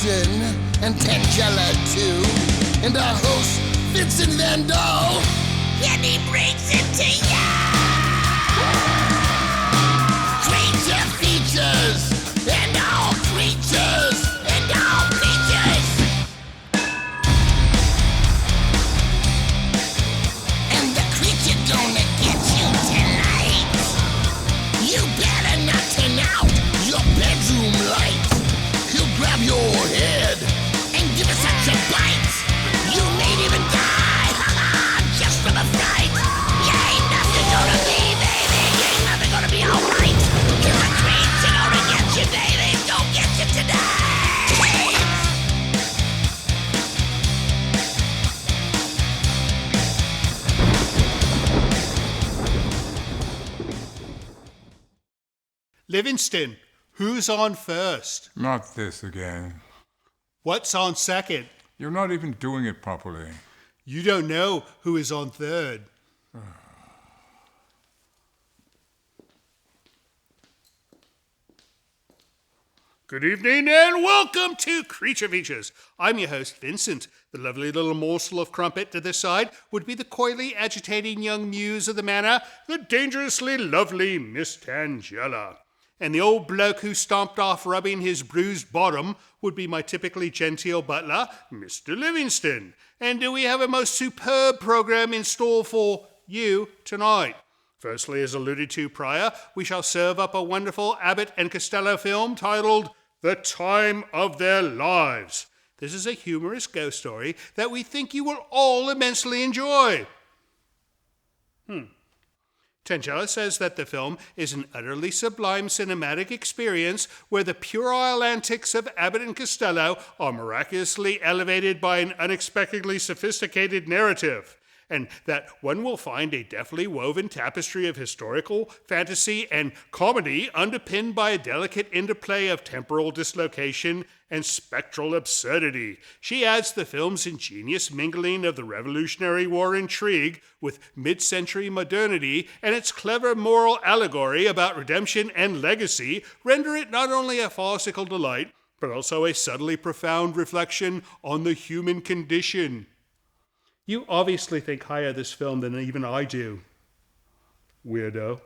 Livingston and Tangela too, and our host Vincent Van Dahl, and he brings it to ya. Creature features and all creatures and all creatures, and the creature gonna get you tonight. You better not turn out your bedroom light. He'll grab your head and give it such a bite. You may even die, just from a fright. You ain't nothing gonna be, baby. You ain't nothing gonna be alright. Cause the creature gonna get you, baby. Don't get you tonight. Livingston, who's on first? Not this again. What's on second? You're not even doing it properly. You don't know who is on third. Good evening and welcome to Creature Features. I'm your host, Vincent. The lovely little morsel of crumpet to this side would be the coyly agitating young muse of the manor, the dangerously lovely Miss Tangela. And the old bloke who stomped off rubbing his bruised bottom would be my typically genteel butler, Mr. Livingston. And we have a most superb program in store for you tonight. Firstly, as alluded to prior, we shall serve up a wonderful Abbot and Costello film titled The Time of Their Lives. This is a humorous ghost story that we think you will all immensely enjoy. Tangela says that the film is an utterly sublime cinematic experience where the puerile antics of Abbot and Costello are miraculously elevated by an unexpectedly sophisticated narrative, and that one will find a deftly woven tapestry of historical, fantasy, and comedy underpinned by a delicate interplay of temporal dislocation and spectral absurdity. She adds the film's ingenious mingling of the Revolutionary War intrigue with mid-century modernity and its clever moral allegory about redemption and legacy render it not only a farcical delight, but also a subtly profound reflection on the human condition. You obviously think higher of this film than even I do. Weirdo.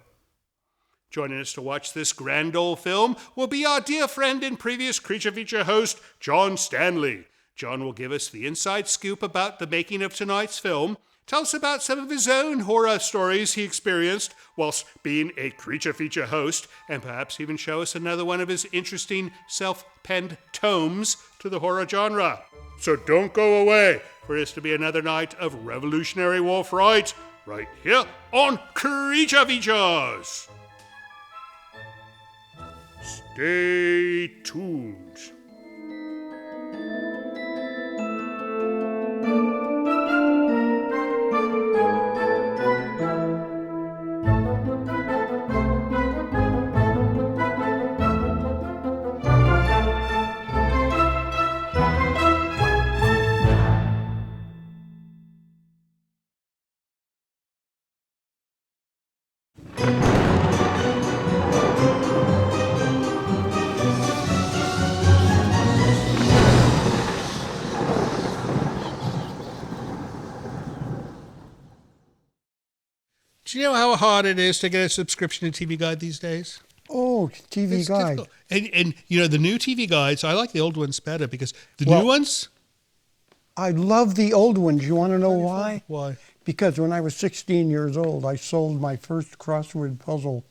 Joining us to watch this grand old film will be our dear friend and previous Creature Feature host, John Stanley. John will give us the inside scoop about the making of tonight's film, tell us about some of his own horror stories he experienced whilst being a Creature Feature host, and perhaps even show us another one of his interesting self-penned tomes to the horror genre. So don't go away, for it is to be another night of Revolutionary War fright, right here on Creature Features. Stay tuned. Do you know how hard it is to get a subscription to TV Guide these days? Oh, TV Guide. Difficult. And you know, the new TV Guides, I like the old ones better because the new ones... I love the old ones. You want to know why? Why? Because when I was 16 years old, I sold my first crossword puzzle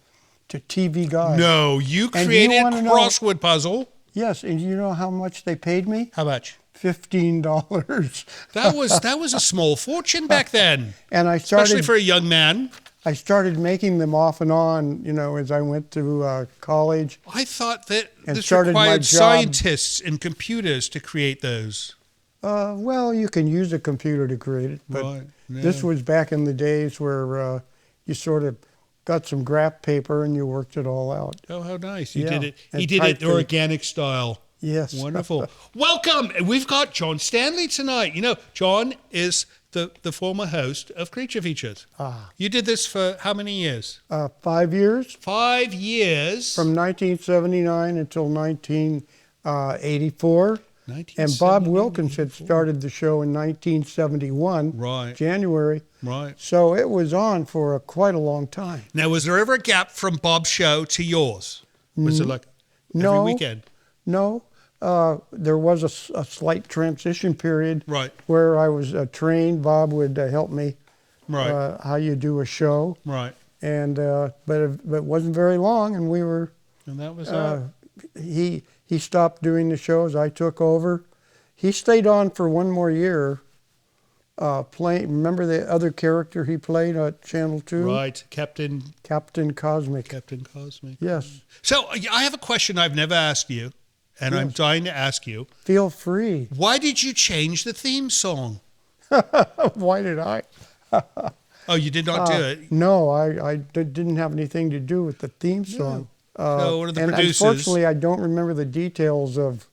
to TV Guide. No, you created a crossword puzzle? Yes, and you know how much they paid me? How much? $15. That was a small fortune back then. And I started... Especially for a young man. I started making them off and on, you know, as I went to college. I thought that this started my required job. scientists and computers to create those. Well, you can use a computer to create it, but Right, yeah. this was back in the days where you sort of got some graph paper and you worked it all out. Oh, how nice. You Yeah, did it. and He did it typed it. organic style. Yes. Wonderful. Welcome. We've got John Stanley tonight. You know, John is the former host of Creature Features. You did this for how many years? 5 years. 5 years. From 1979 until 1984. And Bob Wilkins had started the show in 1971, Right. January. Right. So it was on for quite a long time. Now, was there ever a gap from Bob's show to yours? Was it like every No. weekend? No, there was a slight transition period Right. where I was trained. Bob would help me Right. how you do a show. Right. And but it wasn't very long, and we were And that was he stopped doing the shows. I took over. He stayed on for one more year. Playing. Remember the other character he played at Channel 2? right. Captain Cosmic. Cosmic. Yes. So I have a question I've never asked you, and I'm dying to ask you. Feel free. Why did you change the theme song? Why did I? Oh, you did not do it. No, I didn't have anything to do with the theme song. So one of the and producers. unfortunately, I don't remember the details of.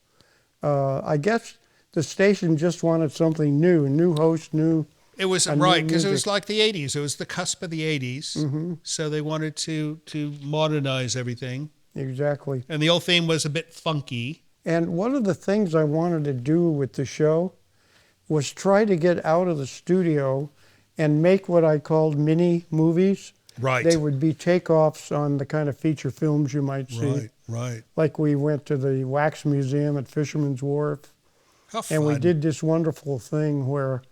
I guess the station just wanted something new host, new. It was new right because it was music. like the '80s. It was the cusp of the '80s, so they wanted to modernize everything. Exactly. And the old theme was a bit funky. And one of the things I wanted to do with the show was try to get out of the studio and make what I called mini movies. Right. They would be takeoffs on the kind of feature films you might see. Right. Like we went to the Wax Museum at Fisherman's Wharf, How fun. and we did this wonderful thing where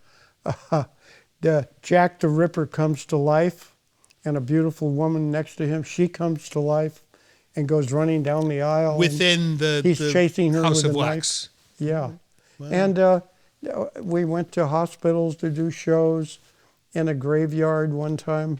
the Jack the Ripper comes to life, and a beautiful woman next to him, she comes to life and goes running down the aisle. within he's the chasing her House with of a Wax. knife. Yeah. And we went to hospitals to do shows in a graveyard one time.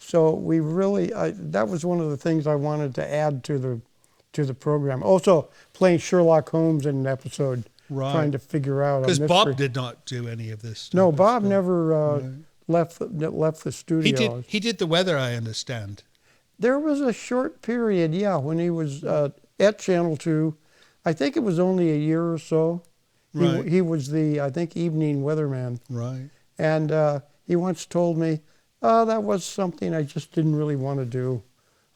So we really, that was one of the things I wanted to add to the program. Also, playing Sherlock Holmes in an episode, trying to figure out a Because mystery. Bob did not do any of this. No, type of Bob stuff. never left the studio. He did the weather, I understand. There was a short period, when he was at Channel 2. I think it was only a year or so. Right. He was the, I think, evening weatherman. Right. And he once told me, that was something I just didn't really want to do.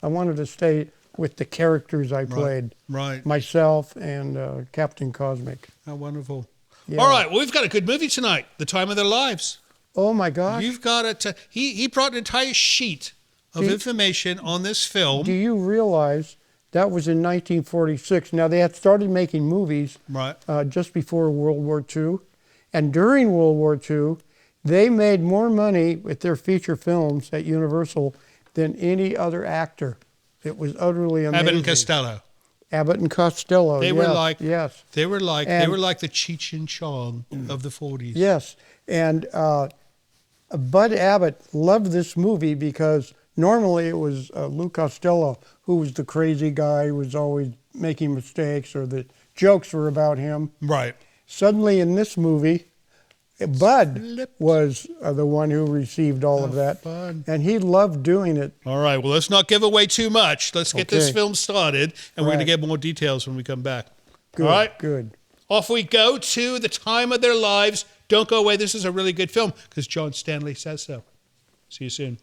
I wanted to stay with the characters I played. Right. Myself and Captain Cosmic. How wonderful. Yeah. All right. Well, we've got a good movie tonight. The Time of Their Lives. Oh, my gosh. You've got it. He brought an entire sheet of information on this film. Do you realize that was in 1946? Now, they had started making movies Right. Just before World War II. And during World War II, they made more money with their feature films at Universal than any other actor. It was utterly amazing. Abbott and Costello. Abbott and Costello. They were like yes, They were like And- the Cheech and Chong of the 40s. yes. And Bud Abbott loved this movie because normally it was Lou Costello who was the crazy guy who was always making mistakes, or the jokes were about him. Right. Suddenly in this movie, Bud was the one who received all of that. Fun. And he loved doing it. All right. Well, let's not give away too much. Let's get this Okay. film started, and we're going to Right. get more details when we come back. Good, All right. good. Off we go to The Time of Their Lives. Don't go away. This is a really good film because John Stanley says so. See you soon.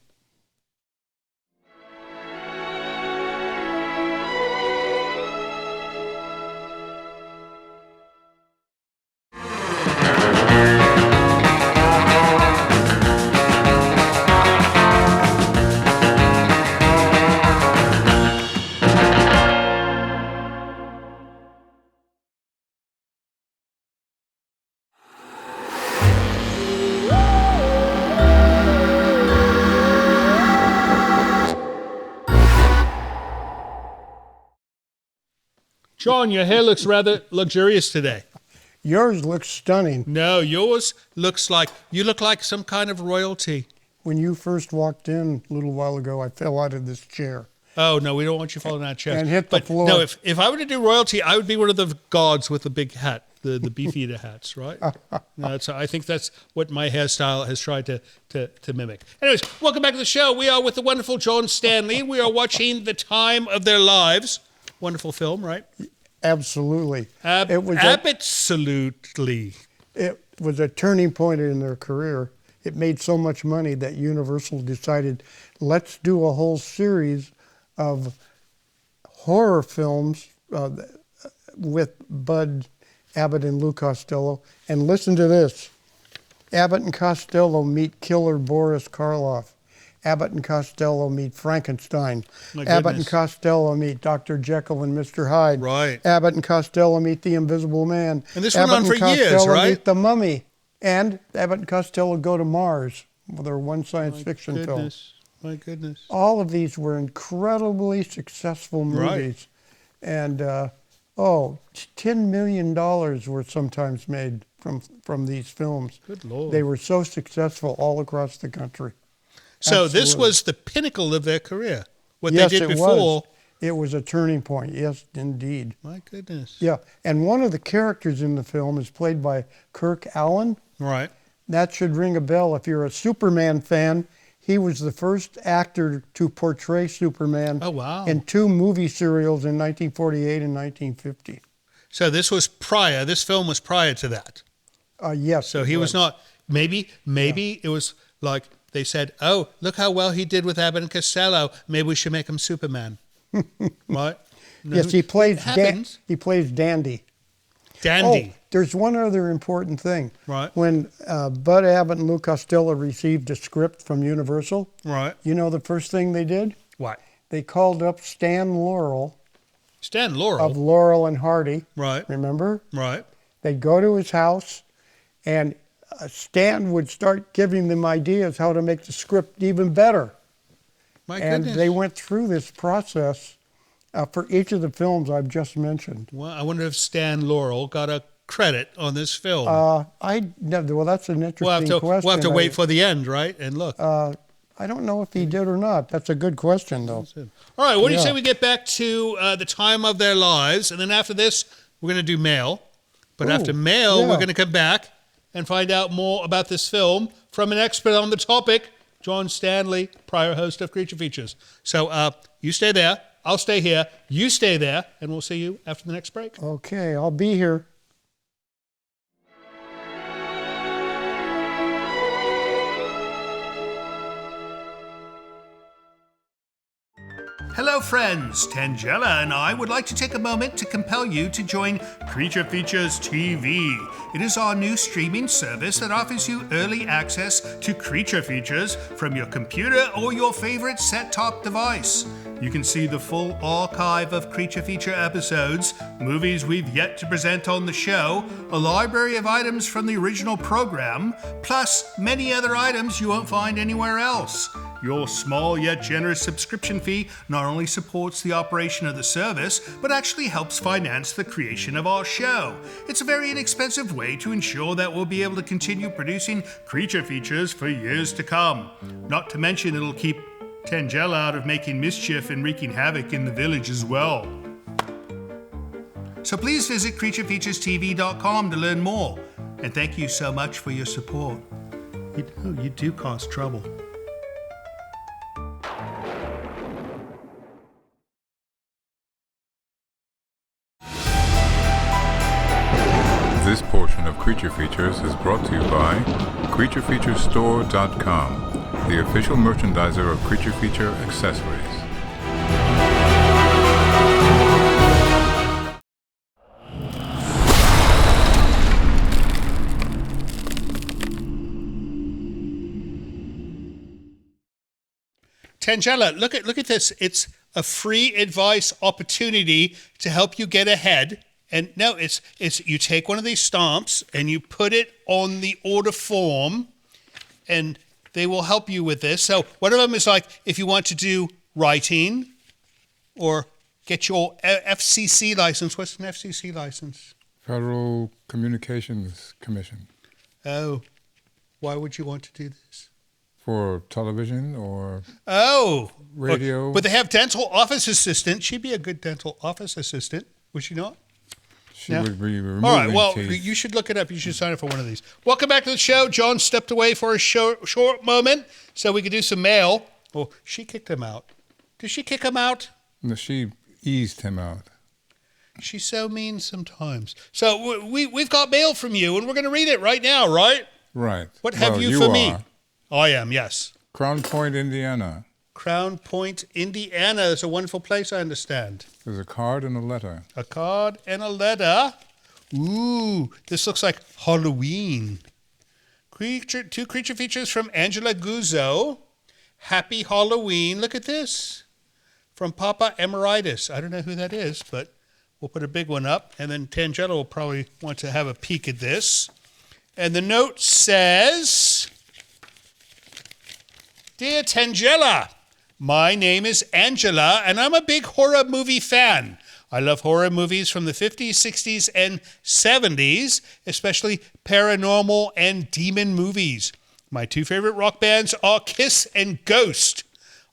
John, your hair looks rather luxurious today. Yours looks stunning. No, yours looks like you look like some kind of royalty. When you first walked in a little while ago, I fell out of this chair. Oh no, we don't want you falling out of chairs. And hit the floor. No, if I were to do royalty, I would be one of the gods with the big hat, the beefeater hats, right? No, I think that's what my hairstyle has tried to mimic. Anyways, welcome back to the show. We are with the wonderful John Stanley. We are watching The Time of Their Lives. Wonderful film, right? Absolutely. Absolutely. It was a turning point in their career. It made so much money that Universal decided, let's do a whole series of horror films with Bud Abbott and Lou Costello. And listen to this. Abbott and Costello meet killer Boris Karloff. Abbott and Costello meet Frankenstein. Abbott and Costello meet Dr. Jekyll and Mr. Hyde. Right. Abbott and Costello meet the Invisible Man. And this Abbott went on for and years, Costello right? meet the Mummy. And Abbott and Costello go to Mars with their one science fiction film. My goodness. All of these were incredibly successful movies. Right. And, $10 million were sometimes made from these films. Good Lord. They were so successful all across the country. So Absolutely. this was the pinnacle of their career. What Yes, they did it before. was. It was a turning point. Yes, indeed. My goodness. Yeah, and one of the characters in the film is played by Kirk Allen. Right. That should ring a bell if you're a Superman fan. He was the first actor to portray Superman in 2 movie serials in 1948 and 1950. So this was prior. This film was prior to that. Yes. So he was not. Maybe it was like they said, "Oh, look how well he did with Abbott and Costello. Maybe we should make him Superman." Right? No, Yes, he plays happens. he plays Dandy. Dandy. Oh, there's one other important thing. Right. When Bud Abbott and Lou Costello received a script from Universal, Right. you know the first thing they did? What? They called up Stan Laurel Stan Laurel. of Laurel and Hardy. Right. Remember? Right. They'd go to his house, and Stan would start giving them ideas how to make the script even better. My And goodness. they went through this process for each of the films I've just mentioned. Well, I wonder if Stan Laurel got a credit on this film. Well, that's an interesting question. We'll have to wait for the end, right? And look. I don't know if he did or not. That's a good question, though. All right, what do you say we get back to the time of their lives, and then after this, we're going to do mail. But after mail, we're going to come back and find out more about this film from an expert on the topic, John Stanley, prior host of Creature Features. So you stay there, I'll stay here, you stay there, and we'll see you after the next break. Okay, I'll be here. Hello friends, Tangella and I would like to take a moment to compel you to join Creature Features TV. It is our new streaming service that offers you early access to Creature Features from your computer or your favorite set-top device. You can see the full archive of Creature Feature episodes, movies we've yet to present on the show, a library of items from the original program, plus many other items you won't find anywhere else. Your small yet generous subscription fee not only supports the operation of the service, but actually helps finance the creation of our show. It's a very inexpensive way to ensure that we'll be able to continue producing Creature Features for years to come. Not to mention it'll keep Tangella out of making mischief and wreaking havoc in the village as well. So please visit creaturefeaturestv.com to learn more. And thank you so much for your support. You do cause trouble. This portion of Creature Features is brought to you by CreatureFeatureStore.com, the official merchandiser of Creature Feature accessories. Tangella, look at this. It's a free advice opportunity to help you get ahead. And no, it's you take one of these stamps and you put it on the order form, and they will help you with this. So one of them is like if you want to do writing or get your FCC license. What's an FCC license? Federal Communications Commission. Oh, why would you want to do this? For television or radio. But they have dental office assistant. She'd be a good dental office assistant, would she not? She would be removing All right, well, teeth. you should look it up. You should sign up for one of these. Welcome back to the show. John stepped away for a short moment so we could do some mail. Well, she kicked him out. Did she kick him out? No, she eased him out. She's so mean sometimes. So we've got mail from you, and we're going to read it right now, right? Right. What have you for me? Are. I am, yes. Crown Point, Indiana. Crown Point, Indiana. It's a wonderful place, I understand. There's a card and a letter. A card and a letter. Ooh, this looks like Halloween. Two creature features from Angela Guzzo. Happy Halloween. Look at this. From Papa Emeritus. I don't know who that is, but we'll put a big one up. And then Tangela will probably want to have a peek at this. And the note says, Dear Tangela, my name is Angela, and I'm a big horror movie fan. I love horror movies from the 50s, 60s, and 70s, especially paranormal and demon movies. My two favorite rock bands are Kiss and Ghost.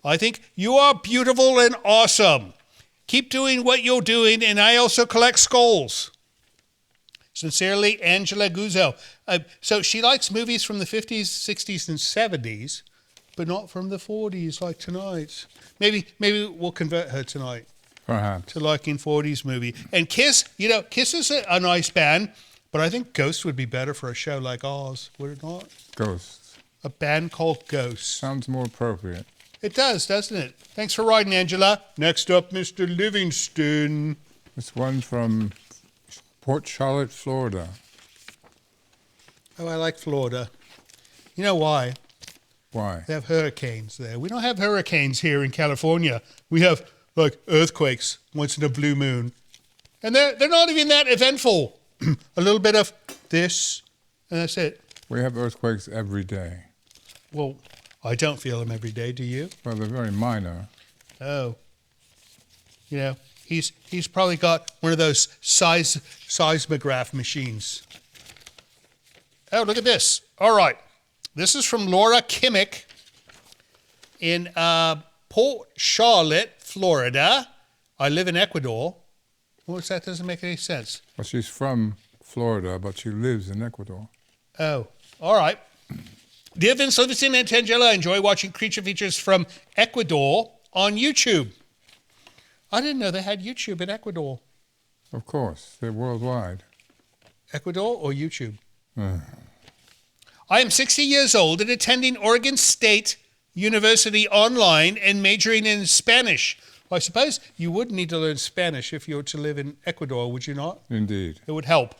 I think you are beautiful and awesome. Keep doing what you're doing, and I also collect skulls. Sincerely, Angela Guzzo. So she likes movies from the 50s, 60s, and 70s, but not from the 40s like tonight. Maybe we'll convert her tonight. Perhaps. To liking 40s movie. And Kiss, Kiss is a nice band, but I think Ghost would be better for a show like ours, would it not? Ghosts. A band called Ghost. Sounds more appropriate. It does, doesn't it? Thanks for writing, Angela. Next up, Mr. Livingston. This one from Port Charlotte, Florida. Oh, I like Florida. You know why? Why? They have hurricanes there. We don't have hurricanes here in California. We have, like, earthquakes once in a blue moon. And they're not even that eventful. A little bit of this, and that's it. We have earthquakes every day. Well, I don't feel them every day, do you? Well, they're very minor. Oh. He's probably got one of those seismograph machines. Oh, look at this. All right. This is from Laura Kimmick in Port Charlotte, Florida. I live in Ecuador. What's that? Doesn't make any sense. Well, she's from Florida, but she lives in Ecuador. Oh, all right. Dear Vince, Livingston, and Tangela, I enjoy watching creature features from Ecuador on YouTube. I didn't know they had YouTube in Ecuador. Of course, they're worldwide. Ecuador or YouTube? I am 60 years old and attending Oregon State University online and majoring in Spanish. Well, I suppose you would need to learn Spanish if you were to live in Ecuador, would you not? Indeed. It would help.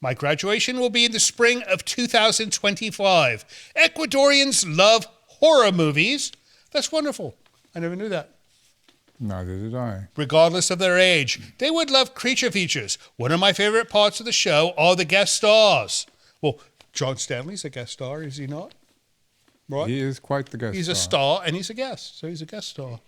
My graduation will be in the spring of 2025. Ecuadorians love horror movies. That's wonderful. I never knew that. Neither did I. Regardless of their age, they would love creature features. One of my favorite parts of the show are the guest stars. Well, John Stanley's a guest star, is he not? Right? He is quite the guest star. He's a star, and he's a guest, so he's a guest star.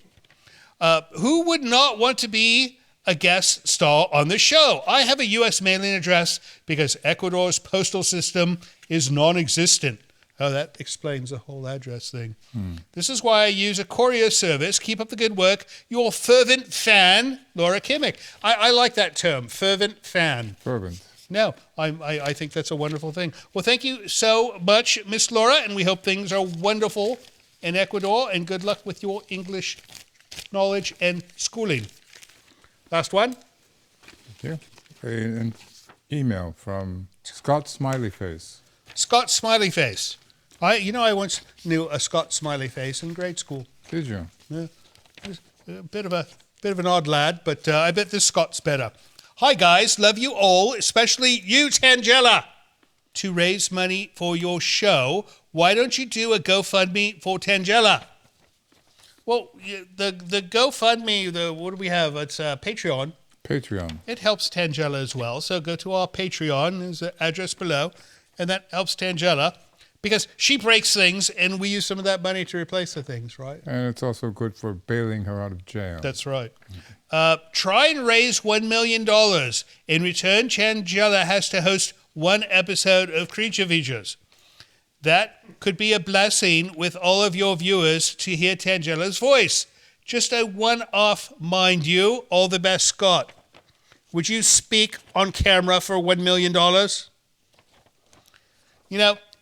Who would not want to be a guest star on the show? I have a U.S. mailing address because Ecuador's postal system is non-existent. Oh, that explains the whole address thing. This is why I use a courier service. Keep up the good work. Your fervent fan, Laura Kimmick. I like that term, fervent fan. Fervent. No, I think that's a wonderful thing. Well, thank you so much, Miss Laura, and we hope things are wonderful in Ecuador, and good luck with your English knowledge and schooling. Last one. Thank you. An email from Scott Smileyface. Scott Smileyface. I once knew a Scott Smileyface in grade school. Did you? Yeah, a bit of an odd lad, but I bet this Scott's better. Hi guys, love you all, especially you, Tangela. To raise money for your show, why don't you do a GoFundMe for Tangela? Well, the GoFundMe, what do we have? It's Patreon. Patreon. It helps Tangela as well. So go to our Patreon, there's the address below, and that helps Tangela because she breaks things and we use some of that money to replace the things, right? And it's also good for bailing her out of jail. That's right. Try and raise $1 million. In return, Tangela has to host one episode of Creature Features. That could be a blessing with all of your viewers to hear Tangela's voice. Just a one-off, mind you. All the best, Scott. Would you speak on camera for $1 million?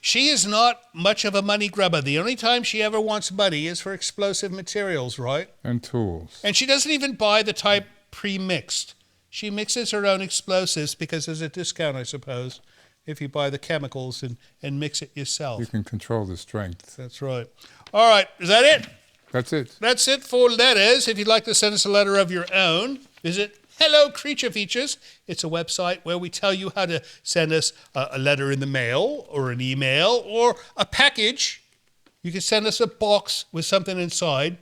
She is not much of a money grubber. The only time she ever wants money is for explosive materials, right? And tools. And she doesn't even buy the type pre-mixed. She mixes her own explosives because there's a discount, I suppose, if you buy the chemicals and mix it yourself. You can control the strength. That's right. All right, is that it? That's it. That's it for letters. If you'd like to send us a letter of your own, visit Hello Creature Features. It's a website where we tell you how to send us a letter in the mail or an email or a package. You can send us a box with something inside,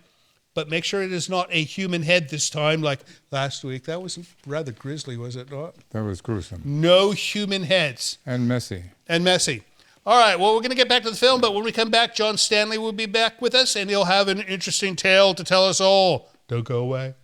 but make sure it is not a human head this time like last week. That was rather grisly, was it not? That was gruesome. No human heads. And messy. And messy. All right, well, we're going to get back to the film, but when we come back, John Stanley will be back with us, and he'll have an interesting tale to tell us all. Don't go away.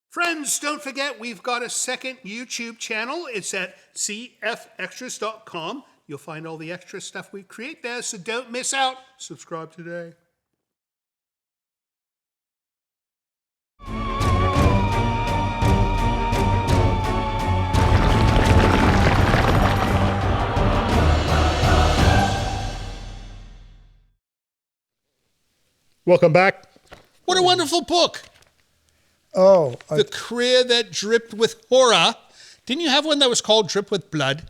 Friends, don't forget we've got a second YouTube channel. It's at cfextras.com. You'll find all the extra stuff we create there, so don't miss out. Subscribe today. Welcome back. What a wonderful book. Oh. The Career That Dripped with Horror. Didn't you have one that was called Drip with Blood?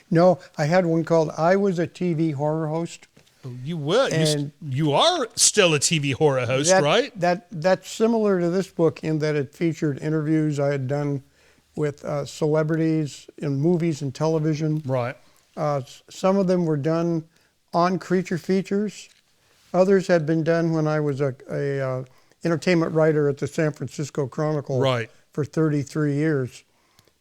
No, I had one called I Was a TV Horror Host. Oh, you were. And you are still a TV horror host, right? That's similar to this book in that it featured interviews I had done with celebrities in movies and television. Right. Some of them were done on Creature Features. Others had been done when I was a entertainment writer at the San Francisco Chronicle for 33 years.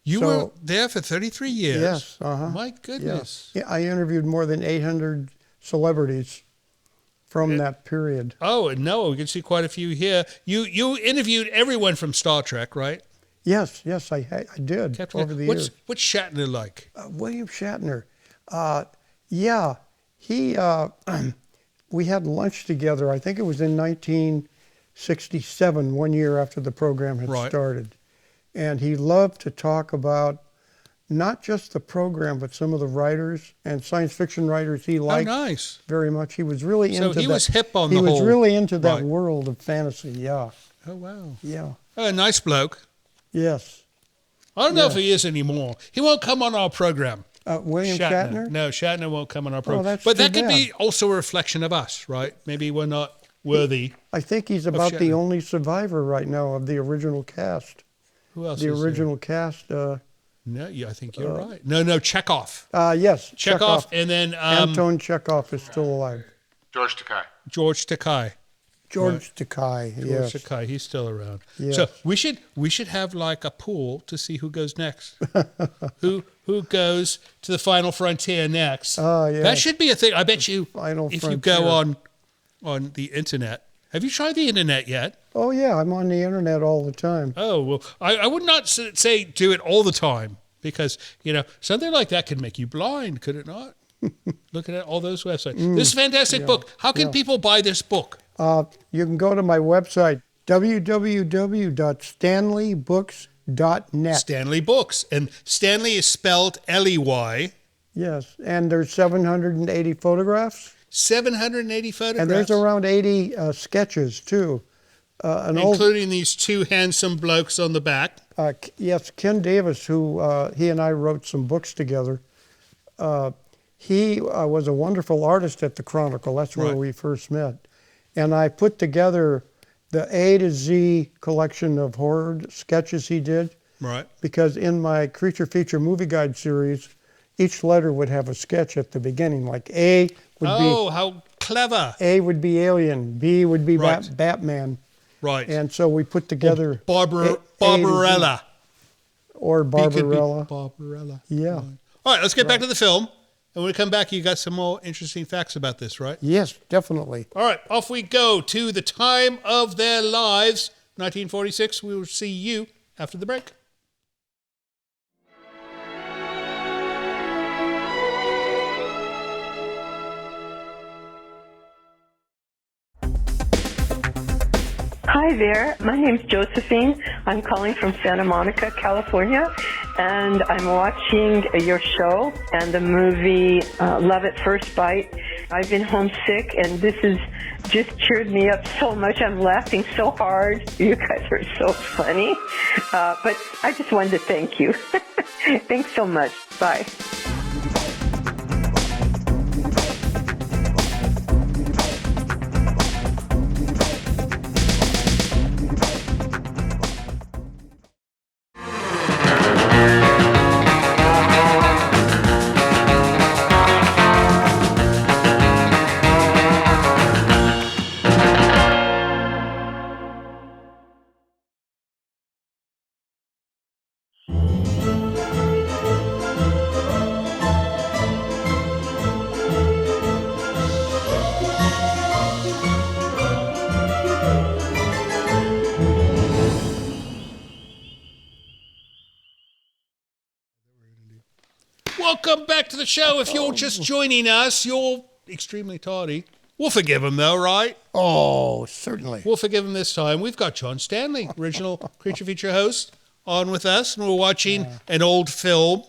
You were there for 33 years? Yes. My goodness. Yeah, I interviewed more than 800 celebrities from that period. Oh, no, we can see quite a few here. You interviewed everyone from Star Trek, right? Yes, I did over the years. What's Shatner like? William Shatner. He. We had lunch together. I think it was in 1967, 1 year after the program had started. And he loved to talk about not just the program, but some of the writers and science fiction writers he liked very much. He was really into that. So he was hip on the whole. He was really into that world of fantasy, yeah. Oh, wow. Yeah. A nice bloke. Yes. I don't know if he is anymore. He won't come on our program. William Shatner? No, Shatner won't come on our program. That's but that too could be also a reflection of us, right? Maybe we're not worthy. I think he's about the only survivor right now of the original cast. Who else the is original cast. No, I think you're right. No, Chekhov. Yes, Chekhov, and then Anton Chekhov is still alive. George Takei. George Takei. George Takei, yes. George Takei, he's still around. Yes. So we should have like a pool to see who goes next. who goes to the final frontier next? Yes. That should be a thing. I bet you if you go on the internet. Have you tried the internet yet? Oh yeah, I'm on the internet all the time. Oh well, I would not say do it all the time because something like that could make you blind, could it not? Looking at all those websites. This is a fantastic book. How can people buy this book? You can go to my website, www.stanleybooks.net. Stanley Books. And Stanley is spelled Ley. Yes, and there's 780 photographs. 780 photographs. And there's around 80 sketches, too. Including these two handsome blokes on the back. Yes, Ken Davis, who he and I wrote some books together. He was a wonderful artist at the Chronicle. That's where we first met. And I put together the A to Z collection of horror sketches he did. Right. Because in my Creature Feature Movie Guide series, each letter would have a sketch at the beginning. Like A would be... Oh, how clever. A would be Alien. B would be Batman. Right. And so we put together... Barbarella. Or Barbarella. Barbarella. Yeah. Right. All right, let's get back to the film. And when we come back, you got some more interesting facts about this, right? Yes, definitely. All right, off we go to the time of their lives, 1946. We will see you after the break. Hi there, my name's Josephine. I'm calling from Santa Monica, California, and I'm watching your show and the movie Love at First Bite. I've been homesick, and this has just cheered me up so much. I'm laughing so hard. You guys are so funny. But I just wanted to thank you. Thanks so much. Bye. Welcome back to the show. If you're just joining us, you're extremely tardy. We'll forgive him, though, right? Oh, certainly. We'll forgive him this time. We've got John Stanley, original Creature Feature host, on with us, and we're watching an old film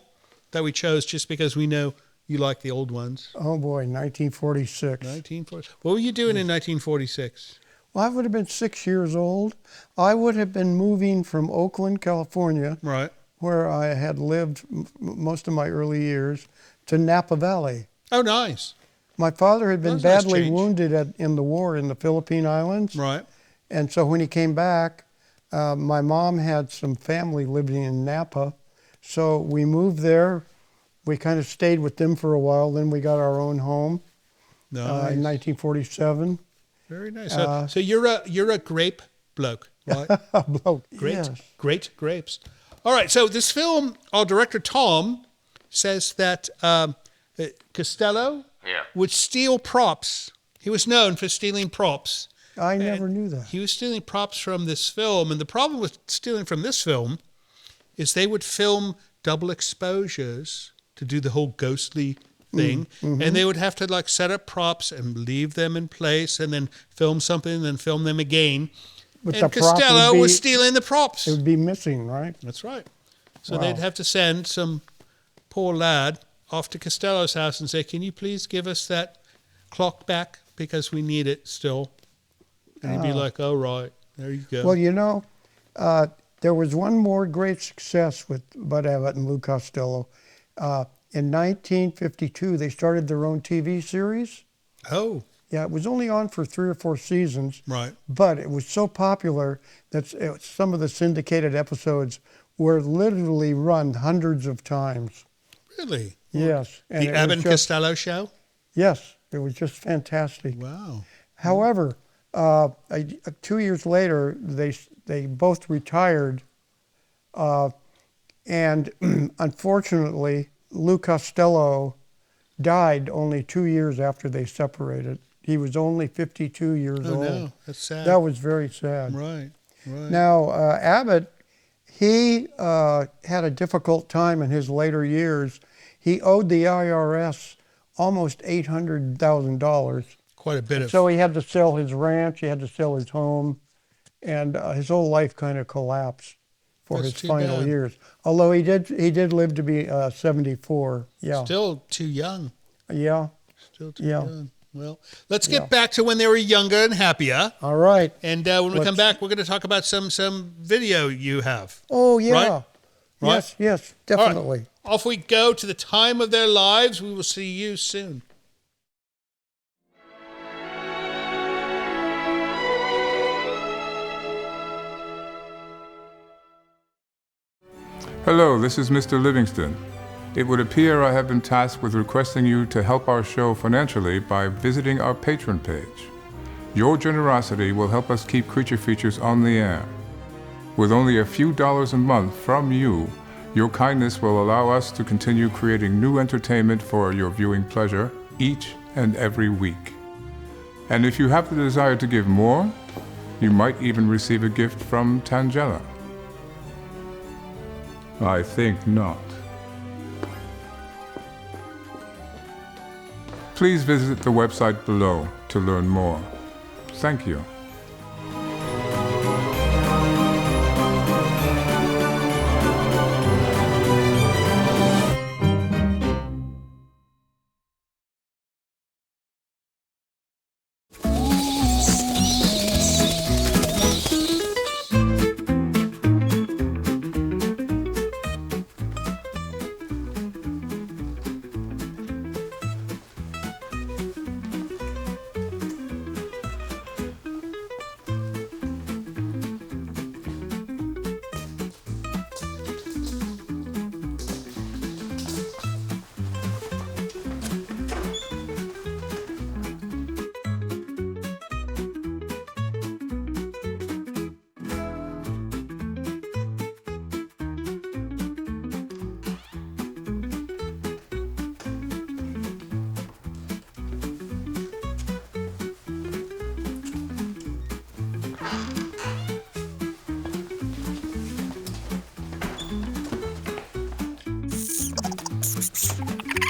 that we chose just because we know you like the old ones. Oh, boy, 1946. 1940. What were you doing in 1946? Well, I would have been 6 years old. I would have been moving from Oakland, California, Right. where I had lived most of my early years, to Napa Valley. Oh, nice. My father had been That's a nice badly change. wounded in the war in the Philippine Islands. Right. And so when he came back, my mom had some family living in Napa. So we moved there. We kind of stayed with them for a while. Then we got our own home Nice. in 1947. Very nice. So you're a grape bloke, right? Bloke. Great, Yes. great grapes. All right, so this film, our director Tom says that Costello would steal props. He was known for stealing props. I never knew that. He was stealing props from this film, and the problem with stealing from this film is they would film double exposures to do the whole ghostly thing, and they would have to like set up props and leave them in place, and then film something, and then film them again. But And the prop Costello would be- was stealing the props. It would be missing, right? That's right. So Wow. they'd have to send some poor lad off to Costello's house and say, "Can you please give us that clock back because we need it still?" And he'd be like, "Oh, right, there you go." Well, you know, there was one more great success with Bud Abbott and Lou Costello. In 1952, they started their own TV series. Oh, Yeah, it was only on for 3 or 4 seasons, right. but it was so popular that some of the syndicated episodes were literally run hundreds of times. Really? Yes. The it Abbott was and just- Costello show? Yes, it was just fantastic. Wow. However, 2 years later, they both retired, and unfortunately, Lou Costello died only 2 years after they separated. He was only 52 years Oh, old. no, that's sad. That was very sad. Right, right. Now, Abbott, he had a difficult time in his later years. He owed the IRS almost $800,000. Quite a bit of... So he had to sell his ranch, he had to sell his home, and his whole life kind of collapsed for That's his too final bad. years. Although he did live to be 74. Yeah. Still too young. Yeah. Still too Yeah. young. Well, let's get back to when they were younger and happier. All right. And when we come back, we're going to talk about some video you have. Oh, yeah. Right? Yes, yes, All right. definitely. Off we go to the time of their lives. We will see you soon. Hello, this is Mr. Livingston. It would appear I have been tasked with requesting you to help our show financially by visiting our Patreon page. Your generosity will help us keep Creature Features on the air. With only a few dollars a month from you, your kindness will allow us to continue creating new entertainment for your viewing pleasure each and every week. And if you have the desire to give more, you might even receive a gift from Tangela. I think not. Please visit the website below to learn more. Thank you.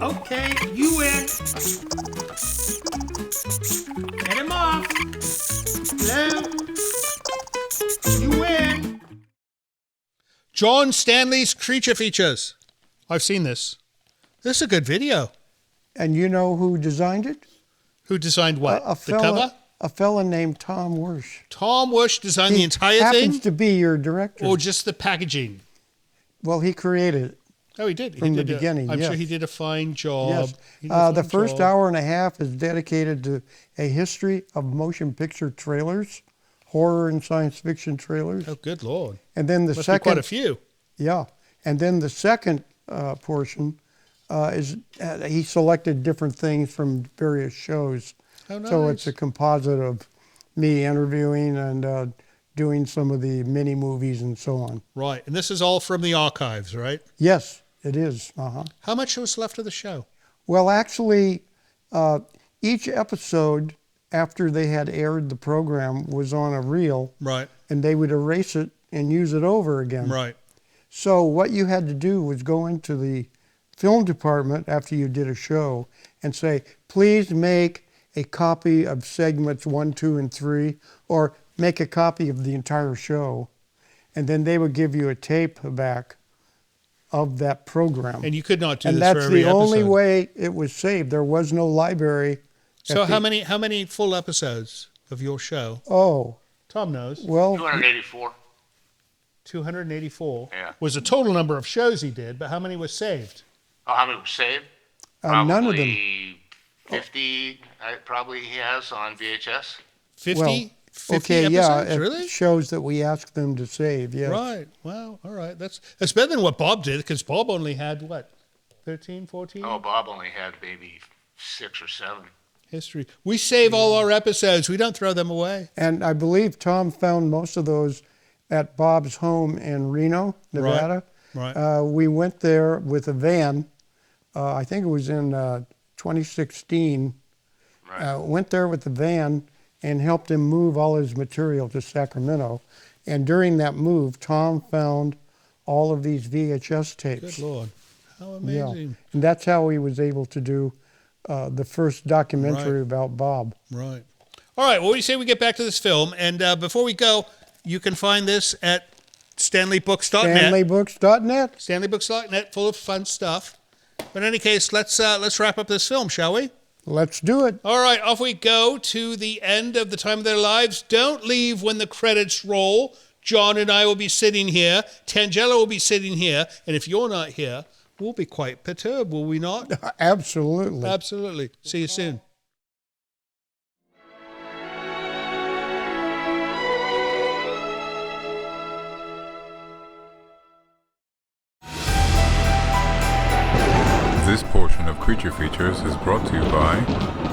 Okay, you win. Get him off. Hello? You win. John Stanley's Creature Features. I've seen this. This is a good video. And you know who designed it? Who designed what? The cover? A fella named Tom Wersch. Tom Wersch designed the entire happens thing? to be your director. Or just the packaging? Well, he created it. Oh, he did. From the beginning, I'm yes. sure he did a fine job. Yes. The first hour and a half is dedicated to a history of motion picture trailers, horror and science fiction trailers. Oh, good Lord. And then the Must second... be quite a few. Yeah. And then the second portion is he selected different things from various shows. Oh, nice. So it's a composite of me interviewing and doing some of the mini movies and so on. Right. And this is all from the archives, right? Yes, it is. Uh-huh. How much was left of the show? Well, actually, each episode after they had aired the program was on a reel. Right. And they would erase it and use it over again. Right. So what you had to do was go into the film department after you did a show and say, please make a copy of segments 1, 2, and 3, or make a copy of the entire show. And then they would give you a tape back of that program. And you could not do and this that's for every the only episode. way it was saved. There was no library. So how many full episodes of your show? Oh. Tom knows. Well, 284. 284 Yeah. was the total number of shows he did, but how many was saved? Oh, how many were saved? none of them. Probably 50, probably he has on VHS. 50? Well, 50 okay, episodes? yeah, Really? it shows that we asked them to save, yes. Right. Well, all right. That's better than what Bob did, because Bob only had, what, 13, 14? Oh, Bob only had maybe 6 or 7. History. We save all our episodes. We don't throw them away. And I believe Tom found most of those at Bob's home in Reno, Nevada. Right. We went there with a van. I think it was in 2016. Right. Went there with the van and helped him move all his material to Sacramento. And during that move, Tom found all of these VHS tapes. Good Lord. How Yeah. amazing. And that's how he was able to do the first documentary about Bob. Right. All right. Well, what do you say we get back to this film? And before we go, you can find this at StanleyBooks.net. StanleyBooks.net. StanleyBooks.net, full of fun stuff. But in any case, let's wrap up this film, shall we? Let's do it. All right, off we go to the end of The Time of Their Lives. Don't leave when the credits roll. John and I will be sitting here. Tangelo will be sitting here. And if you're not here, we'll be quite perturbed, will we not? Absolutely. Absolutely. See you soon. This portion of Creature Features is brought to you by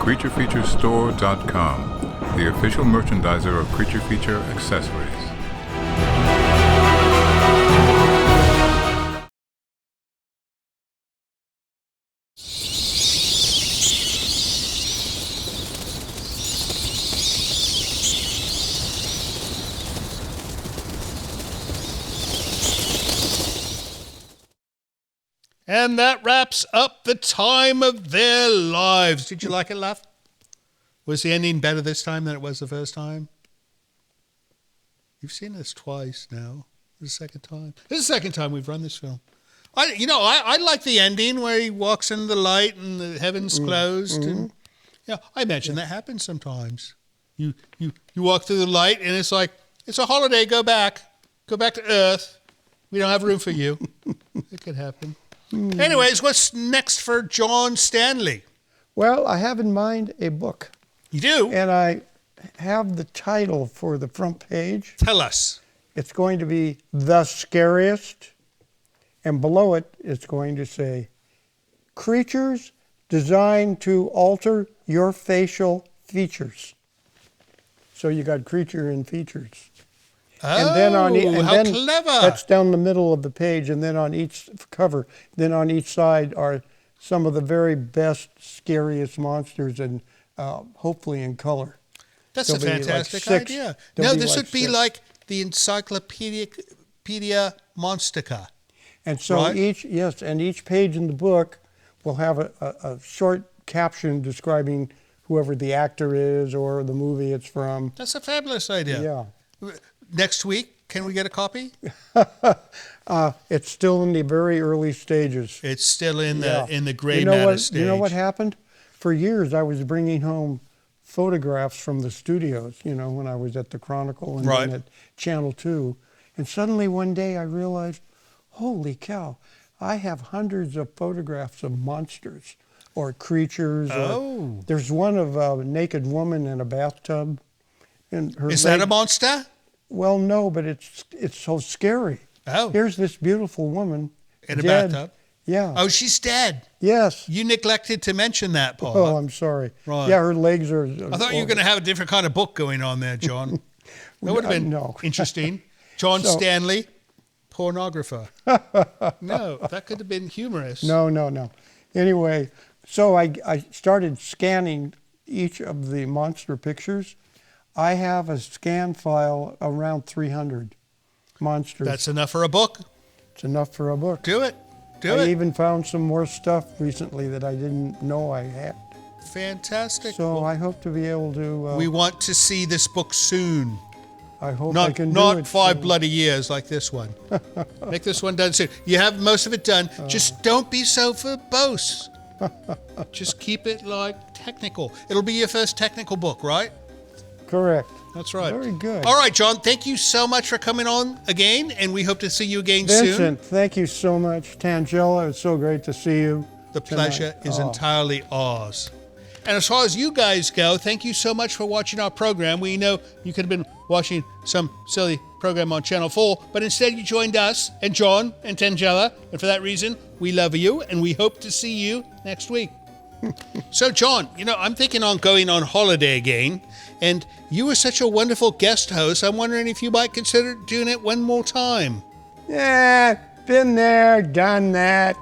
CreatureFeatureStore.com, the official merchandiser of Creature Feature accessories. And that wraps up The Time of Their Lives. Did you like it, love? Was the ending better this time than it was the first time? You've seen this twice now. This is the second time. This is the second time we've run this film. I like the ending where he walks into the light and the heavens closed. And, I imagine that happens sometimes. You walk through the light and it's like, it's a holiday, go back. Go back to Earth. We don't have room for you. It could happen. Anyways, what's next for John Stanley? Well, I have in mind a book. You do? And I have the title for the front page. Tell us. It's going to be The Scariest. And below it, it's going to say, Creatures Designed to Alter Your Facial Features. So you got creature and features. Oh, And then how clever. That's down the middle of the page, and then on each cover, then on each side are some of the very best, scariest monsters, and hopefully in color. That's a There'll be like fantastic six. idea. There'll No, be this like would be six. like the Encyclopedia Monstica. And so Right. each page in the book will have a short caption describing whoever the actor is or the movie it's from. That's a fabulous idea. Yeah. Next week, can we get a copy? It's still in the very early stages. It's still in the gray you know matter what, stage. You know what happened? For years, I was bringing home photographs from the studios, when I was at the Chronicle and then at Channel 2. And suddenly one day I realized, holy cow, I have hundreds of photographs of monsters or creatures. Oh. There's one of a naked woman in a bathtub. And her Is that a monster? Well, no, but it's so scary. Oh. Here's this beautiful woman. In a dead. bathtub? Yeah. Oh, she's dead. Yes. You neglected to mention that, Paul. Oh, I'm sorry. Right. Yeah, her legs are. I thought you were going to have a different kind of book going on there, John. That would have been interesting. John Stanley, pornographer. No, that could have been humorous. No. Anyway, so I started scanning each of the monster pictures. I have a scan file around 300 monsters. That's enough for a book. It's enough for a book. Do it. I even found some more stuff recently that I didn't know I had. Fantastic. So I hope to be able to. We want to see this book soon. I hope I can do it. Not 5 soon. bloody years like this one. Make this one done soon. You have most of it done. Just don't be so verbose. Just keep it technical. It'll be your first technical book, right? Correct. That's right. Very good. All right, John, thank you so much for coming on again, and we hope to see you again Vincent, soon. thank you so much. Tangela, it's so great to see you. The pleasure is entirely ours. And as far as you guys go, thank you so much for watching our program. We know you could have been watching some silly program on Channel 4, but instead you joined us and John and Tangela, and for that reason, we love you, and we hope to see you next week. So, John, I'm thinking on going on holiday again, and you were such a wonderful guest host. I'm wondering if you might consider doing it one more time. Yeah, been there, done that.